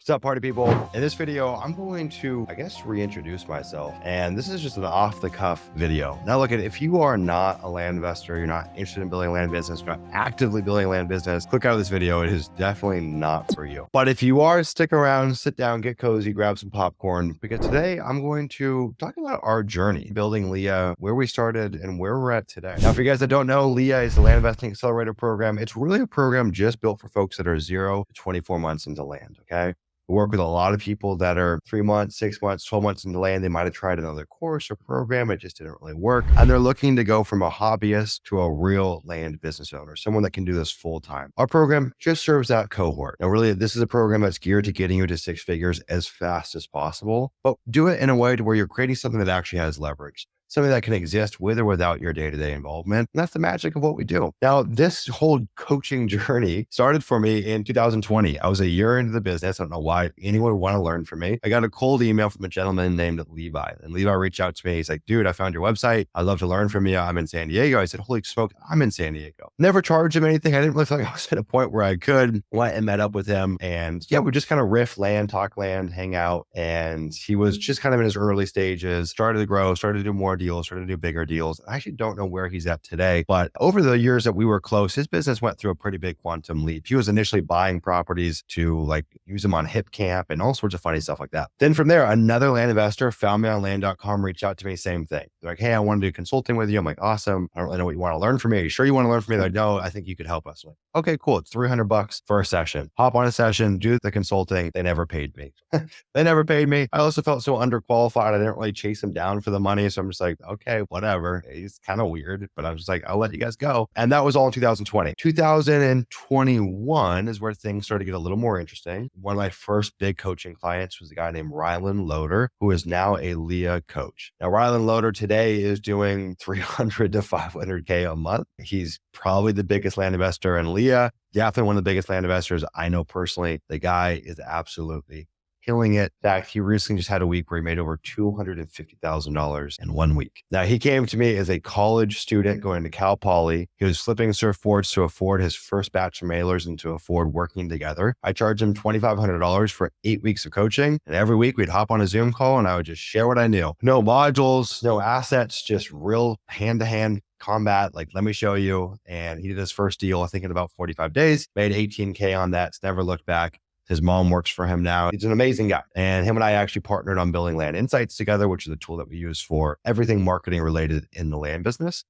What's up, party people? In this video, I'm going to, reintroduce myself. And this is just an off-the-cuff video. Now, look, if you are not a land investor, you're not interested in building a land business, you're not actively building a land business, click out of this video. It is definitely not for you. But if you are, stick around, sit down, get cozy, grab some popcorn, because today I'm going to talk about our journey building Leah, where we started and where we're at today. Now, for you guys that don't know, Leah is the Land Investing Accelerator program. It's really a program just built for folks that are 0 to 24 months into land, okay? We work with a lot of people that are 3 months, 6 months, 12 months into land. They might have tried another course or program. It just didn't really work. And they're looking to go from a hobbyist to a real land business owner, someone that can do this full time. Our program just serves that cohort. Now, really, this is a program that's geared to getting you to 6 figures as fast as possible, but do it in a way to where you're creating something that actually has leverage. Something that can exist with or without your day-to-day involvement. And that's the magic of what we do. Now, this whole coaching journey started for me in 2020. I was a year into the business. I don't know why anyone would want to learn from me. I got a cold email from a gentleman named Levi. And Levi reached out to me. He's like, dude, I found your website. I'd love to learn from you. I'm in San Diego. I said, holy smoke, I'm in San Diego. Never charged him anything. I didn't really feel like I was at a point where I could. Went and met up with him. And yeah, we just kind of riff land, talk land, hang out. And he was just kind of in his early stages, started to grow, started to do more deals, started to do bigger deals. I actually don't know where he's at today, but over the years that we were close, his business went through a pretty big quantum leap. He was initially buying properties to like use them on hip camp and all sorts of funny stuff like that. Then from there, another land investor found me on land.com, reached out to me, same thing. They're like, hey, I want to do consulting with you. I'm like, awesome. I don't really know what you want to learn from me. Are you sure you want to learn from me? They're like, no, I think you could help us. I'm like, okay, cool. It's $300 for a session. Hop on a session, do the consulting. They never paid me. They never paid me. I also felt so underqualified. I didn't really chase them down for the money. So I'm just like, okay, whatever. It's kind of weird, but I was just like, I'll let you guys go. And that was all in 2020. 2021 is where things started to get a little more interesting. One of my first big coaching clients was a guy named Rylan Loader, who is now a Leah coach. Now, Rylan Loader today is doing 300 to 500K a month. He's probably the biggest land investor in Leah. Definitely one of the biggest land investors I know personally. The guy is absolutely killing it. In fact, he recently just had a week where he made over $250,000 in 1 week. Now, he came to me as a college student going to Cal Poly. He was flipping surfboards to afford his first batch of mailers and to afford working together. I charged him $2,500 for 8 weeks of coaching. And every week we'd hop on a Zoom call and I would just share what I knew. No modules, no assets, just real hand-to-hand combat. Like, let me show you. And he did his first deal, I think in about 45 days, made 18K on that. Never looked back. His mom works for him now. He's an amazing guy. And him and I actually partnered on building Land Insights together, which is a tool that we use for everything marketing related in the land business.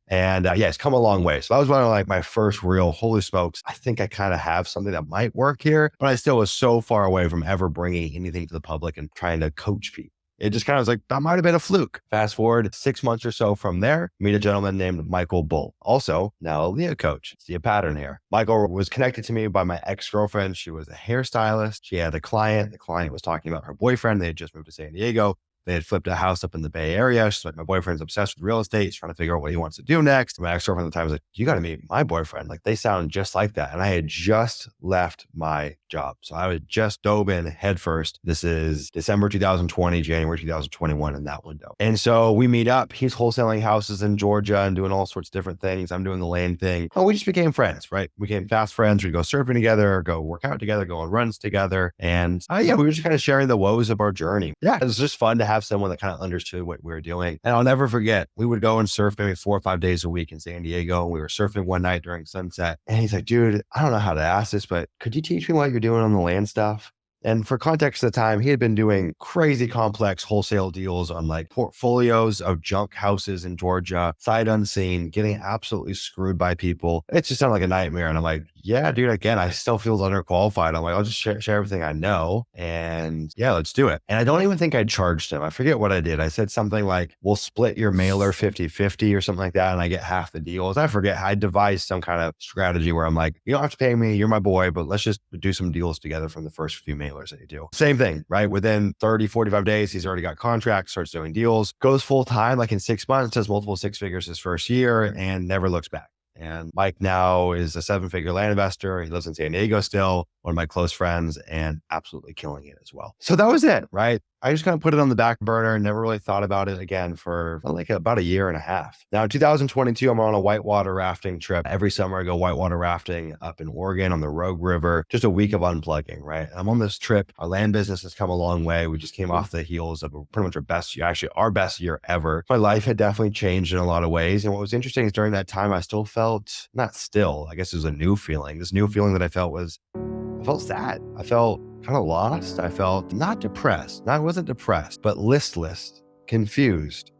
And yeah, it's come a long way. So that was one of like my first real, holy smokes, I think I kind of have something that might work here, but I still was so far away from ever bringing anything to the public and trying to coach people. It just kind of was like, that might've been a fluke. Fast forward 6 months or so from there, meet a gentleman named Michael Bull, also now a Leah coach. See a pattern here. Michael was connected to me by my ex-girlfriend. She was a hairstylist. She had a client. The client was talking about her boyfriend. They had just moved to San Diego. They had flipped a house up in the Bay Area. She's like, my boyfriend's obsessed with real estate. He's trying to figure out what he wants to do next. My ex-girlfriend at the time was like, you got to meet my boyfriend. Like, they sound just like that. And I had just left my job. So I would just dove in head first. This is December 2020, January 2021 in that window. And so we meet up. He's wholesaling houses in Georgia and doing all sorts of different things. I'm doing the land thing. And we just became friends, right? We became fast friends. We'd go surfing together, go work out together, go on runs together. And yeah, we were just kind of sharing the woes of our journey. Yeah, it was just fun to have someone that kind of understood what we were doing. And I'll never forget, we would go and surf maybe 4 or 5 days a week in San Diego. We were surfing one night during sunset. And he's like, dude, I don't know how to ask this, but could you teach me what you're doing on the land stuff? And for context at the time, he had been doing crazy complex wholesale deals on like portfolios of junk houses in Georgia, sight unseen, getting absolutely screwed by people. It just sounded like a nightmare. And I'm like, yeah, dude, again, I still feel underqualified. I'm like, I'll just share everything I know. And yeah, let's do it. And I don't even think I charged him. I forget what I did. I said something like, we'll split your mailer 50-50 or something like that. And I get half the deals. I forget. I devised some kind of strategy where I'm like, you don't have to pay me. You're my boy, but let's just do some deals together from the first few mailers that you do. Same thing, right? Within 30, 45 days, he's already got contracts, starts doing deals, goes full time, like in 6 months, does multiple 6 figures his first year and never looks back. And Mike now is a 7-figure land investor. He lives in San Diego still, one of my close friends, and absolutely killing it as well. So that was it, right? I just kind of put it on the back burner and never really thought about it again for like about a year and a half. Now, in 2022, I'm on a whitewater rafting trip. Every summer, I go whitewater rafting up in Oregon on the Rogue River, just a week of unplugging, right? I'm on this trip. Our land business has come a long way. We just came off the heels of pretty much our best year, actually our best year ever. My life had definitely changed in a lot of ways. And what was interesting is during that time, I still felt, not still, I guess it was a new feeling. This new feeling that I felt was, I felt sad. I felt kind of lost. I felt not depressed. I wasn't depressed, but listless, confused.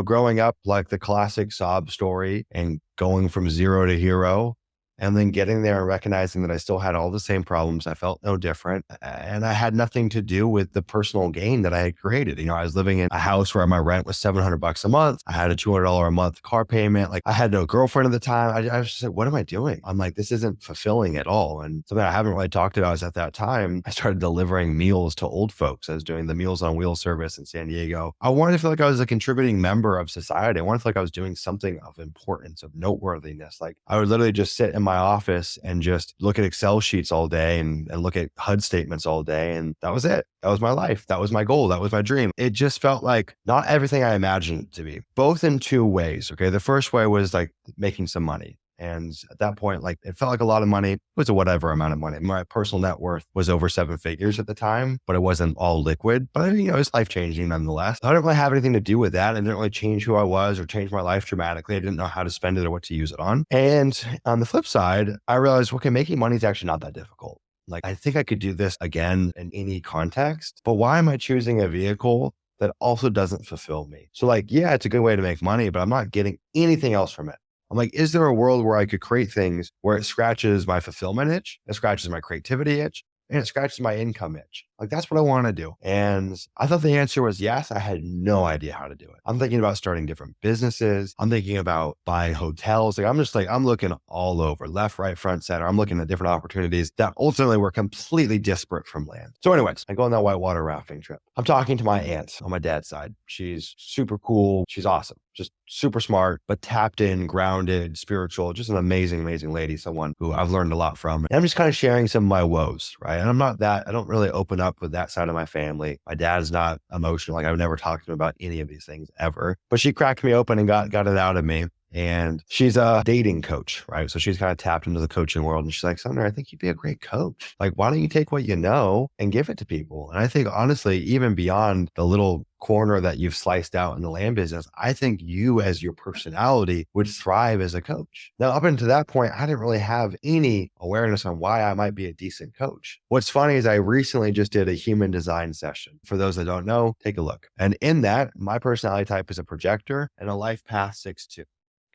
Growing up, like the classic sob story and going from zero to hero, and then getting there and recognizing that I still had all the same problems. I felt no different. And I had nothing to do with the personal gain that I had created. I was living in a house where my rent was $700 a month. I had a $200 a month car payment. Like, I had no girlfriend at the time. I was just like, what am I doing? I'm like, this isn't fulfilling at all. And something I haven't really talked about is at that time, I started delivering meals to old folks. I was doing the Meals on Wheels service in San Diego. I wanted to feel like I was a contributing member of society. I wanted to feel like I was doing something of importance, of noteworthiness. Like, I would literally just sit in my office and just look at Excel sheets all day and look at HUD statements all day. And that was it. That was my life. That was my goal. That was my dream. It just felt like not everything I imagined it to be, both in two ways. Okay. The first way was like making some money. And at that point, like, it felt like a lot of money. It was a whatever amount of money. My personal net worth was over 7 figures at the time, but it wasn't all liquid. But it was life changing nonetheless. I didn't really have anything to do with that. It didn't really change who I was or change my life dramatically. I didn't know how to spend it or what to use it on. And on the flip side, I realized, okay, making money is actually not that difficult. Like, I think I could do this again in any context, but why am I choosing a vehicle that also doesn't fulfill me? So like, yeah, it's a good way to make money, but I'm not getting anything else from it. I'm like, is there a world where I could create things where it scratches my fulfillment itch, it scratches my creativity itch, and it scratches my income itch? Like, that's what I want to do. And I thought the answer was yes. I had no idea how to do it. I'm thinking about starting different businesses. I'm thinking about buying hotels. Like, I'm looking all over, left, right, front, center. I'm looking at different opportunities that ultimately were completely disparate from land. So anyways, I go on that whitewater rafting trip. I'm talking to my aunt on my dad's side. She's super cool. She's awesome. Just super smart, but tapped in, grounded, spiritual, just an amazing, amazing lady, someone who I've learned a lot from. And I'm just kind of sharing some of my woes, right? And I don't really open up with that side of my family. My dad is not emotional. Like, I've never talked to him about any of these things ever, but she cracked me open and got it out of me. And she's a dating coach, right? So she's kind of tapped into the coaching world. And she's like, Sumner, I think you'd be a great coach. Like, why don't you take what you know and give it to people? And I think, honestly, even beyond the little corner that you've sliced out in the land business, I think you as your personality would thrive as a coach. Now, up until that point, I didn't really have any awareness on why I might be a decent coach. What's funny is I recently just did a human design session. For those that don't know, take a look. And in that, my personality type is a projector and a life path 6-2.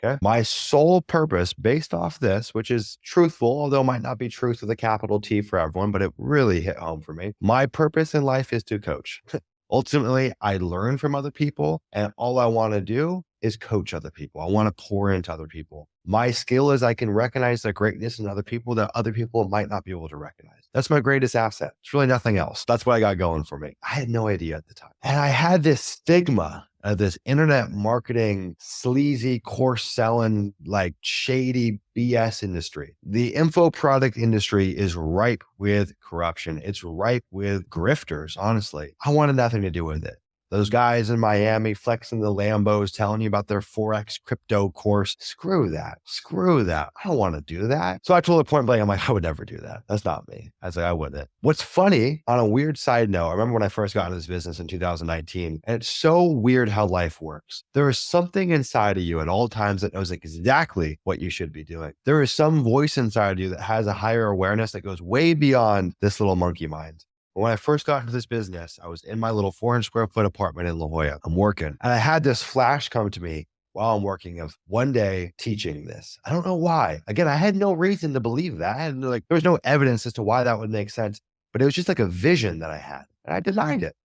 Okay. My sole purpose based off this, which is truthful, although it might not be truth with a capital T for everyone, but it really hit home for me. My purpose in life is to coach. Ultimately, I learn from other people, and all I want to do is coach other people. I want to pour into other people. My skill is I can recognize the greatness in other people that other people might not be able to recognize. That's my greatest asset. It's really nothing else. That's what I got going for me. I had no idea at the time. And I had this stigma of this internet marketing, sleazy, course selling, like shady BS industry. The info product industry is ripe with corruption. It's ripe with grifters, honestly. I wanted nothing to do with it. Those guys in Miami flexing the Lambos, telling you about their Forex crypto course. Screw that. Screw that. I don't want to do that. So I told her point blank, I'm like, I would never do that. That's not me. I was like, I wouldn't. What's funny, on a weird side note, I remember when I first got into this business in 2019, and it's so weird how life works. There is something inside of you at all times that knows exactly what you should be doing. There is some voice inside of you that has a higher awareness that goes way beyond this little monkey mind. When I first got into this business, I was in my little 400 square foot apartment in La Jolla. I'm working, and I had this flash come to me while I'm working of one day teaching this. I don't know why. Again, I had no reason to believe that. There was no evidence as to why that would make sense, but it was just like a vision that I had, and I denied it.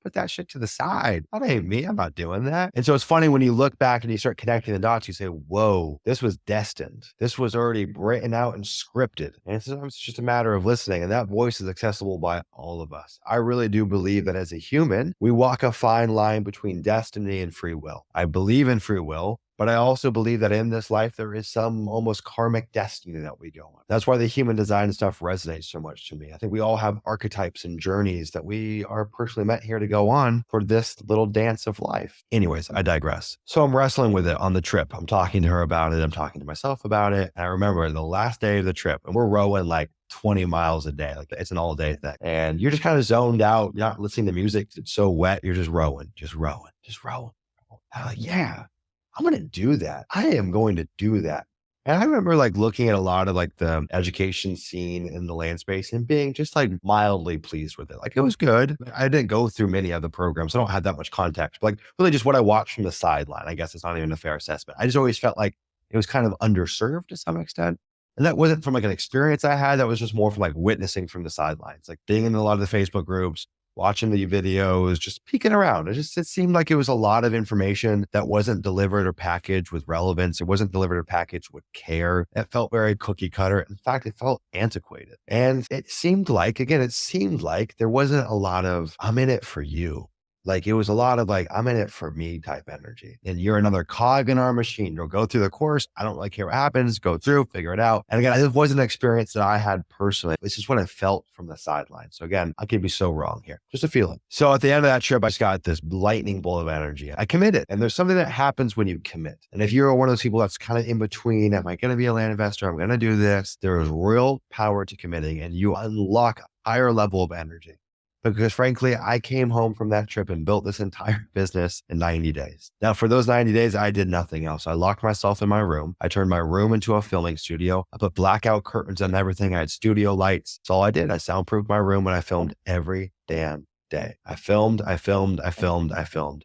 Put that shit to the side. That ain't me. I'm not doing that. And so it's funny when you look back and you start connecting the dots, you say, whoa, this was destined. This was already written out and scripted. And sometimes it's just a matter of listening. And that voice is accessible by all of us. I really do believe that as a human, we walk a fine line between destiny and free will. I believe in free will. But I also believe that in this life, there is some almost karmic destiny that we go on. That's why the human design stuff resonates so much to me. I think we all have archetypes and journeys that we are personally meant here to go on for this little dance of life. Anyways, I digress. So I'm wrestling with it on the trip. I'm talking to her about it. I'm talking to myself about it. And I remember the last day of the trip, and we're rowing like 20 miles a day. Like it's an all day thing. And you're just kind of zoned out. You're not listening to music. It's so wet. You're just rowing, just rowing, just rowing. I'm like, yeah, I'm going to do that. I am going to do that. And I remember like looking at a lot of like the education scene in the land space and being just like mildly pleased with it. Like it was good. I didn't go through many of the programs. I don't have that much context, but like really just what I watched from the sideline. I guess it's not even a fair assessment. I just always felt like it was kind of underserved to some extent. And that wasn't from like an experience I had. That was just more from like witnessing from the sidelines, like being in a lot of the Facebook groups, watching the videos, just peeking around. It seemed like it was a lot of information that wasn't delivered or packaged with relevance. It wasn't delivered or packaged with care. It felt very cookie cutter. In fact, it felt antiquated. And it seemed like there wasn't a lot of, I'm in it for you. Like it was a lot of like, I'm in it for me type energy. And you're another cog in our machine. You'll go through the course. I don't really care what happens. Go through, figure it out. And again, it wasn't an experience that I had personally. It's just what I felt from the sidelines. So again, I could be so wrong here. Just a feeling. So at the end of that trip, I just got this lightning bolt of energy. I committed. And there's something that happens when you commit. And if you're one of those people that's kind of in between, am I going to be a land investor? I'm going to do this. There is real power to committing and you unlock a higher level of energy. Because frankly, I came home from that trip and built this entire business in 90 days. Now, for those 90 days, I did nothing else. I locked myself in my room. I turned my room into a filming studio. I put blackout curtains on everything. I had studio lights. That's all I did. I soundproofed my room and I filmed every damn day. I filmed.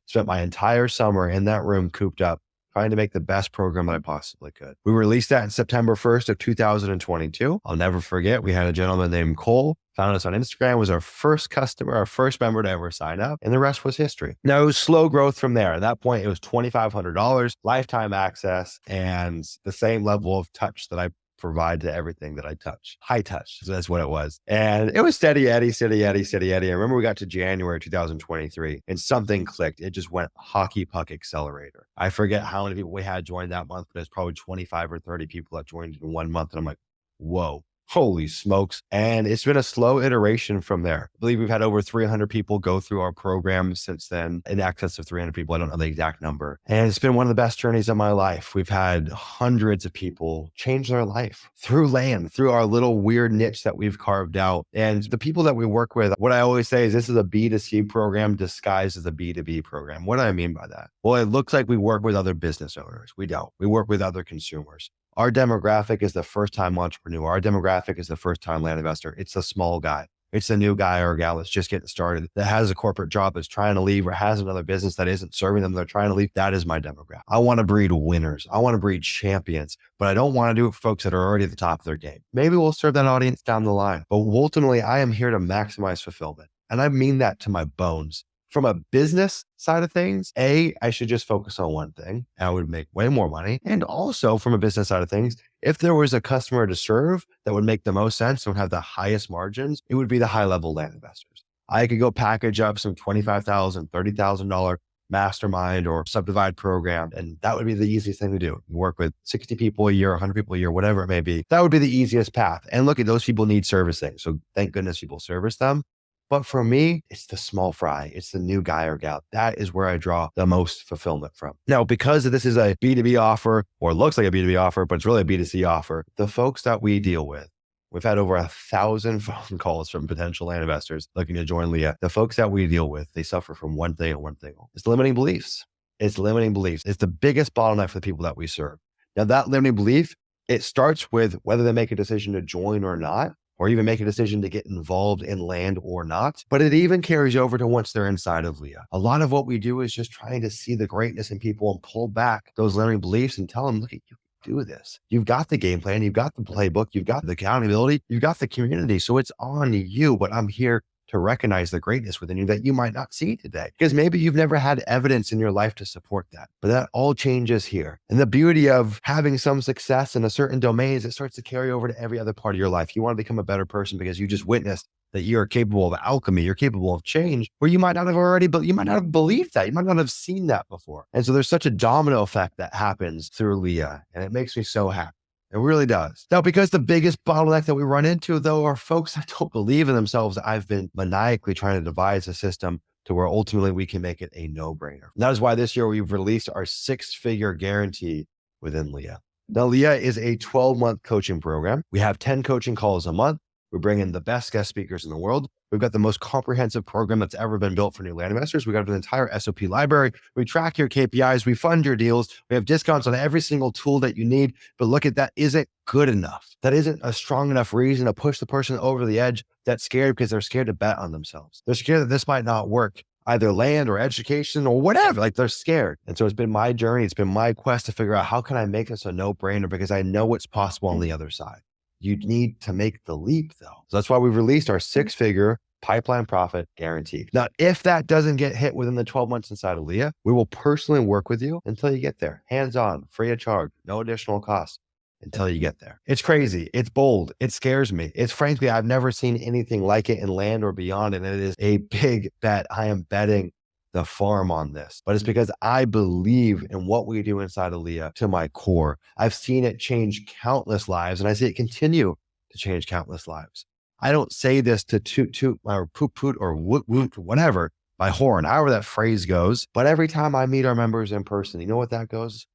Spent my entire summer in that room cooped up, trying to make the best program that I possibly could. We released that in September 1st of 2022. I'll never forget. We had a gentleman named Cole, found us on Instagram, was our first customer, our first member to ever sign up, and the rest was history. Now, it was slow growth from there. At that point, it was $2,500, lifetime access, and the same level of touch that I provide to everything that I touch. High touch. So that's what it was. And it was steady Eddie. I remember we got to January 2023 and something clicked. It just went hockey puck accelerator. I forget how many people we had join that month, but it's probably 25 or 30 people that joined in 1 month. And I'm like, whoa. Holy smokes. And it's been a slow iteration from there. I believe we've had over 300 people go through our program since then, in excess of 300 people. I don't know the exact number. And it's been one of the best journeys of my life. We've had hundreds of people change their life through land, through our little weird niche that we've carved out. And the people that we work with, what I always say is this is a B2C program disguised as a B2B program. What do I mean by that? Well, it looks like we work with other business owners. We don't. We work with other consumers. Our demographic is the first time entrepreneur. Our demographic is the first time land investor. It's a small guy. It's a new guy or gal that's just getting started, that has a corporate job, that's trying to leave, or has another business that isn't serving them. They're trying to leave. That is my demographic. I want to breed winners. I want to breed champions, but I don't want to do it for folks that are already at the top of their game. Maybe we'll serve that audience down the line, but ultimately I am here to maximize fulfillment. And I mean that to my bones. From a business side of things, I should just focus on one thing. I would make way more money. And also from a business side of things, if there was a customer to serve that would make the most sense and would have the highest margins, it would be the high level land investors. I could go package up some $25,000, $30,000 mastermind or subdivide program. And that would be the easiest thing to do. Work with 60 people a year, 100 people a year, whatever it may be. That would be the easiest path. And look, at those people need servicing. So thank goodness people service them. But for me, it's the small fry. It's the new guy or gal. That is where I draw the most fulfillment from. Now, because this is a B2B offer, or looks like a B2B offer, but it's really a B2C offer, the folks that we deal with, we've had over 1,000 phone calls from potential land investors looking to join Leah. The folks that we deal with, they suffer from one thing and one thing. It's limiting beliefs. It's limiting beliefs. It's the biggest bottleneck for the people that we serve. Now, that limiting belief, it starts with whether they make a decision to join or not, or even make a decision to get involved in land or not. But it even carries over to once they're inside of Leah. A lot of what we do is just trying to see the greatness in people and pull back those limiting beliefs and tell them, look, you can do this. You've got the game plan. You've got the playbook. You've got the accountability. You've got the community. So it's on you, but I'm here to recognize the greatness within you that you might not see today, because maybe you've never had evidence in your life to support that, but that all changes here. And the beauty of having some success in a certain domain is it starts to carry over to every other part of your life. You want to become a better person because you just witnessed that you're capable of alchemy, you're capable of change, where you might not have already, but you might not have believed that. You might not have seen that before. And so there's such a domino effect that happens through Leah, and it makes me so happy. It really does. Now, because the biggest bottleneck that we run into, though, are folks that don't believe in themselves. I've been maniacally trying to devise a system to where ultimately we can make it a no-brainer. And that is why this year we've released our 6-figure guarantee within Leah. Now, Leah is a 12-month coaching program. We have 10 coaching calls a month. We bring in the best guest speakers in the world. We've got the most comprehensive program that's ever been built for new land investors. We've got an entire SOP library. We track your KPIs. We fund your deals. We have discounts on every single tool that you need. But look, at that isn't good enough. That isn't a strong enough reason to push the person over the edge that's scared because they're scared to bet on themselves. They're scared that this might not work, either land or education or whatever. Like, they're scared. And so it's been my journey. It's been my quest to figure out how can I make this a no-brainer, because I know what's possible on the other side. You need to make the leap, though. So that's why we've released our 6-figure pipeline profit guarantee. Now, if that doesn't get hit within the 12 months inside of Leah, we will personally work with you until you get there. Hands-on, free of charge, no additional cost until you get there. It's crazy. It's bold. It scares me. It's frankly, I've never seen anything like it in land or beyond. And it is a big bet. I am betting the farm on this, but it's because I believe in what we do inside of Leah to my core. I've seen it change countless lives, and I see it continue to change countless lives. I don't say this to toot or poot or woot woot, whatever, my horn, however that phrase goes. But every time I meet our members in person, you know what that goes?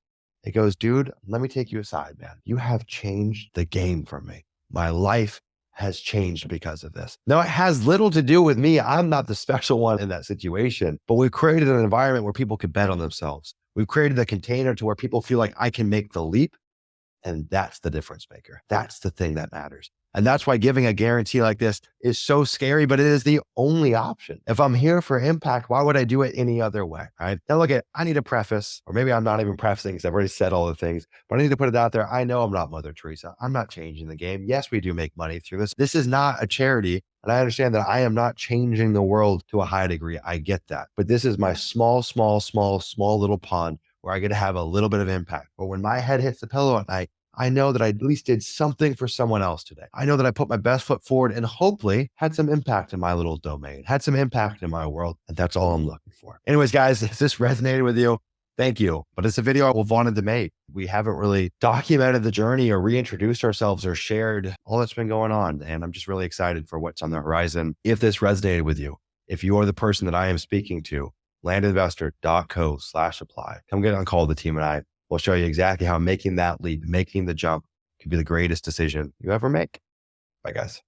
It goes, dude, let me take you aside, man. You have changed the game for me. My life has changed because of this. Now, it has little to do with me. I'm not the special one in that situation, but we've created an environment where people can bet on themselves. We've created a container to where people feel like I can make the leap. And that's the difference maker. That's the thing that matters. And that's why giving a guarantee like this is so scary, but it is the only option. If I'm here for impact, why would I do it any other way? Right? Now, look, I need a preface, or maybe I'm not even prefacing because I've already said all the things, but I need to put it out there. I know I'm not Mother Teresa. I'm not changing the game. Yes, we do make money through this. This is not a charity. And I understand that I am not changing the world to a high degree. I get that. But this is my small little pond where I get to have a little bit of impact. But when my head hits the pillow at night, I know that I at least did something for someone else today. I know that I put my best foot forward and hopefully had some impact in my little domain, had some impact in my world. And that's all I'm looking for. Anyways, guys, if this resonated with you, thank you. But it's a video I've wanted to make. We haven't really documented the journey or reintroduced ourselves or shared all that's been going on. And I'm just really excited for what's on the horizon. If this resonated with you, if you are the person that I am speaking to, landinvestor.co/apply. Come get on call with the team and I. We'll show you exactly how making that leap, making the jump could be the greatest decision you ever make. Bye, guys.